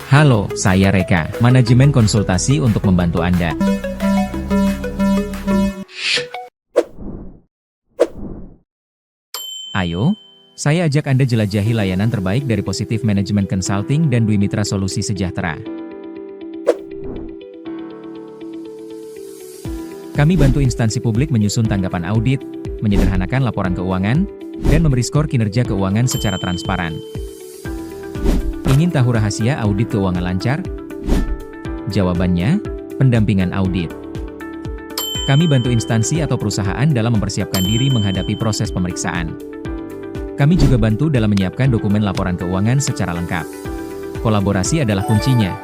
Halo, saya Reka, manajemen konsultasi untuk membantu Anda. Ayo, saya ajak Anda jelajahi layanan terbaik dari Positif Management Consulting dan Dwi Mitra Solusi Sejahtera. Kami bantu instansi publik menyusun tanggapan audit, menyederhanakan laporan keuangan, dan memberi skor kinerja keuangan secara transparan. Ingin tahu rahasia audit keuangan lancar? Jawabannya, pendampingan audit. Kami bantu instansi atau perusahaan dalam mempersiapkan diri menghadapi proses pemeriksaan. Kami juga bantu dalam menyiapkan dokumen laporan keuangan secara lengkap. Kolaborasi adalah kuncinya.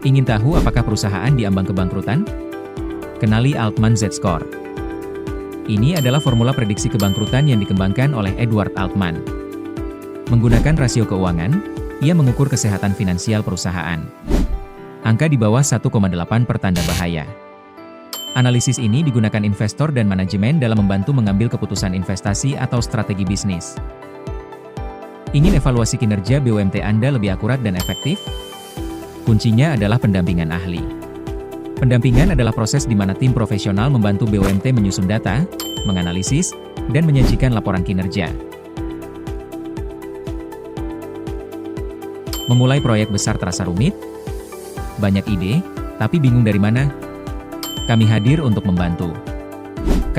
Ingin tahu apakah perusahaan diambang kebangkrutan? Kenali Altman Z-Score. Ini adalah formula prediksi kebangkrutan yang dikembangkan oleh Edward Altman. Menggunakan rasio keuangan, ia mengukur kesehatan finansial perusahaan. Angka di bawah 1,8 pertanda bahaya. Analisis ini digunakan investor dan manajemen dalam membantu mengambil keputusan investasi atau strategi bisnis. Ingin evaluasi kinerja BUMT Anda lebih akurat dan efektif? Kuncinya adalah pendampingan ahli. Pendampingan adalah proses di mana tim profesional membantu BUMT menyusun data, menganalisis, dan menyajikan laporan kinerja. Memulai proyek besar terasa rumit? Banyak ide, tapi bingung dari mana? Kami hadir untuk membantu.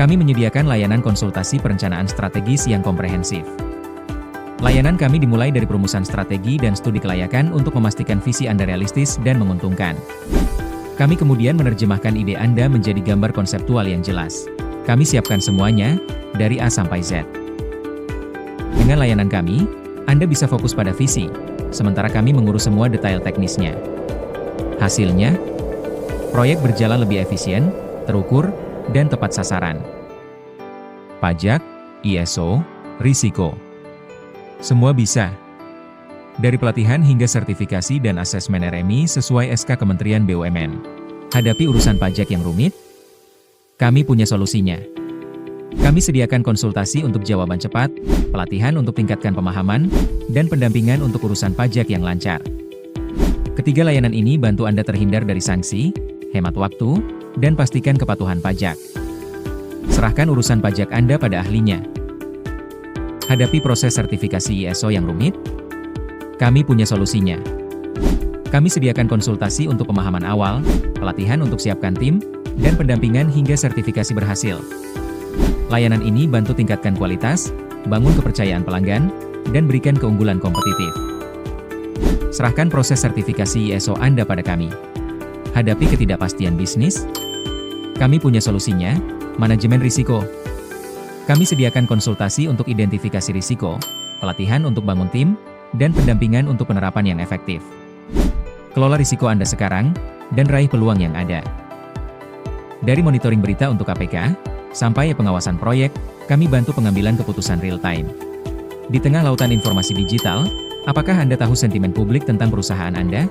Kami menyediakan layanan konsultasi perencanaan strategis yang komprehensif. Layanan kami dimulai dari perumusan strategi dan studi kelayakan untuk memastikan visi Anda realistis dan menguntungkan. Kami kemudian menerjemahkan ide Anda menjadi gambar konseptual yang jelas. Kami siapkan semuanya, dari A sampai Z. Dengan layanan kami, Anda bisa fokus pada visi, sementara kami mengurus semua detail teknisnya. Hasilnya, proyek berjalan lebih efisien, terukur, dan tepat sasaran. Pajak, ISO, risiko. Semua bisa. Dari pelatihan hingga sertifikasi dan asesmen RMI sesuai SK Kementerian BUMN. Hadapi urusan pajak yang rumit? Kami punya solusinya. Kami sediakan konsultasi untuk jawaban cepat, pelatihan untuk tingkatkan pemahaman, dan pendampingan untuk urusan pajak yang lancar. Ketiga layanan ini bantu Anda terhindar dari sanksi, hemat waktu, dan pastikan kepatuhan pajak. Serahkan urusan pajak Anda pada ahlinya. Hadapi proses sertifikasi ISO yang rumit? Kami punya solusinya. Kami sediakan konsultasi untuk pemahaman awal, pelatihan untuk siapkan tim, dan pendampingan hingga sertifikasi berhasil. Layanan ini bantu tingkatkan kualitas, bangun kepercayaan pelanggan, dan berikan keunggulan kompetitif. Serahkan proses sertifikasi ISO Anda pada kami. Hadapi ketidakpastian bisnis? Kami punya solusinya, manajemen risiko. Kami sediakan konsultasi untuk identifikasi risiko, pelatihan untuk bangun tim, dan pendampingan untuk penerapan yang efektif. Kelola risiko Anda sekarang, dan raih peluang yang ada. Dari monitoring berita untuk KPK, sampai pengawasan proyek, kami bantu pengambilan keputusan real-time. Di tengah lautan informasi digital, apakah Anda tahu sentimen publik tentang perusahaan Anda?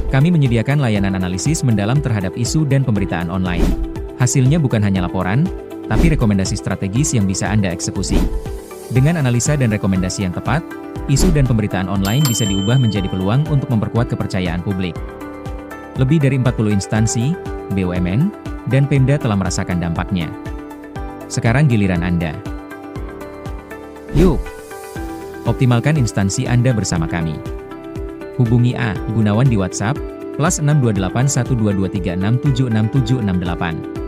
Kami menyediakan layanan analisis mendalam terhadap isu dan pemberitaan online. Hasilnya bukan hanya laporan, tapi rekomendasi strategis yang bisa Anda eksekusi. Dengan analisa dan rekomendasi yang tepat, isu dan pemberitaan online bisa diubah menjadi peluang untuk memperkuat kepercayaan publik. Lebih dari 40 instansi, BUMN, dan Pemda telah merasakan dampaknya. Sekarang giliran Anda. Yuk, optimalkan instansi Anda bersama kami. Hubungi A. Gunawan di WhatsApp, +628 1223676768.